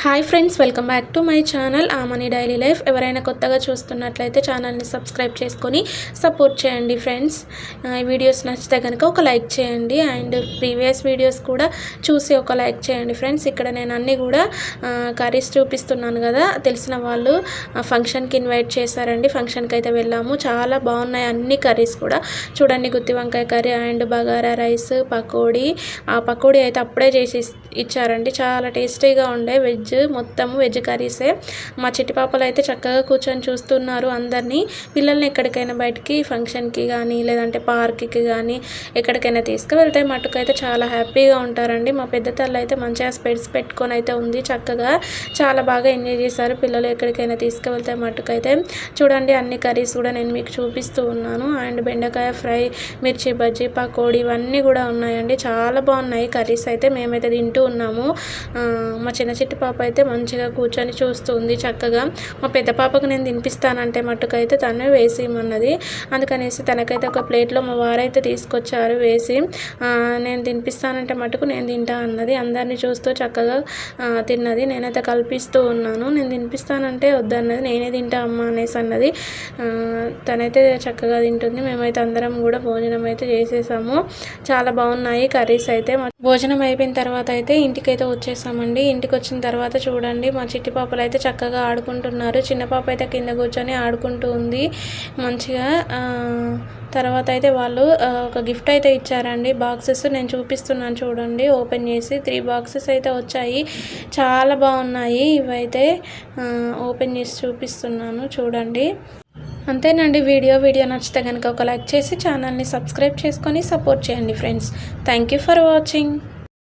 Hi friends, welcome back to my channel Amani daily life. ఎవరైనా కొత్తగా చూస్తున్నట్లయితే ఛానల్ని సబ్స్క్రైబ్ చేసుకొని సపోర్ట్ చేయండి ఫ్రెండ్స్. ఈ వీడియోస్ నచ్చితే కనుక ఒక లైక్ చేయండి అండ్ ప్రీవియస్ వీడియోస్ కూడా చూసి ఒక లైక్ చేయండి ఫ్రెండ్స్. ఇక్కడ నేను అన్నీ కూడా కర్రీస్ చూపిస్తున్నాను కదా, తెలిసిన వాళ్ళు ఫంక్షన్కి ఇన్వైట్ చేశారండి. ఫంక్షన్కి అయితే వెళ్ళాము, చాలా బాగున్నాయి అన్ని కర్రీస్ కూడా. చూడండి, గుత్తి వంకాయ curry and bagara rice, pakodi. ఆ పకోడీ అయితే అప్పుడే చేసి ఇచ్చారండి, చాలా టేస్టీగా ఉండే. మొత్తం వెజ్ కర్రీసే. మా చిట్టి పాపలు అయితే చక్కగా కూర్చొని చూస్తున్నారు అందరినీ. పిల్లల్ని ఎక్కడికైనా బయటికి ఫంక్షన్కి కానీ లేదంటే పార్క్కి కానీ ఎక్కడికైనా తీసుకువెళ్తే మట్టుకైతే చాలా హ్యాపీగా ఉంటారండి. మా పెద్ద తల్లి అయితే మంచిగా స్పెడ్స్ పెట్టుకొని అయితే ఉంది, చక్కగా చాలా బాగా ఎంజాయ్ చేశారు పిల్లలు ఎక్కడికైనా తీసుకువెళ్తే మట్టుకైతే. చూడండి, అన్ని కర్రీస్ కూడా నేను మీకు చూపిస్తూ ఉన్నాను. అండ్ బెండకాయ ఫ్రై, మిర్చి బజ్జీ, పకోడీ ఇవన్నీ కూడా ఉన్నాయండి. చాలా బాగున్నాయి కర్రీస్ అయితే. మేమైతే తింటూ ఉన్నాము. మా చిన్న చిట్టి పాప అయితే మంచిగా కూర్చొని చూస్తుంది చక్కగా. మా పెద్ద పాపకు నేను తినిపిస్తానంటే మట్టుకైతే తనే వేసి ఇమ్మన్నది. అందుకనేసి తనకైతే ఒక ప్లేట్లో మా వారైతే తీసుకొచ్చారు వేసి. నేను తినిపిస్తానంటే మట్టుకు నేను తింటా అన్నది. అందరినీ చూస్తూ చక్కగా తిన్నది. నేనైతే కల్పిస్తూ ఉన్నాను. నేను తినిపిస్తానంటే వద్దన్నది, నేనే తింటా అమ్మ అనేసి అన్నది. తనైతే చక్కగా తింటుంది. మేమైతే అందరం కూడా భోజనం అయితే చేసేసాము. చాలా బాగున్నాయి కర్రీస్ అయితే. భోజనం అయిపోయిన తర్వాత అయితే ఇంటికైతే వచ్చేసామండి. ఇంటికి వచ్చిన తర్వాత చూడండి, మా చిట్టి పాపలు అయితే చక్కగా ఆడుకుంటున్నారు. చిన్న పాప అయితే కింద కూర్చొని ఆడుకుంటూ ఉంది మంచిగా. తర్వాత అయితే వాళ్ళు ఒక గిఫ్ట్ అయితే ఇచ్చారండి, బాక్సెస్. నేను చూపిస్తున్నాను చూడండి, ఓపెన్ చేసి 3 బాక్సెస్ అయితే వచ్చాయి. చాలా బాగున్నాయి ఇవైతే. ఓపెన్ చేసి చూపిస్తున్నాను చూడండి. అంతేనండి వీడియో నచ్చితే కనుక ఒక లైక్ చేసి ఛానల్ని సబ్స్క్రైబ్ చేసుకొని సపోర్ట్ చేయండి friends. Thank you for watching.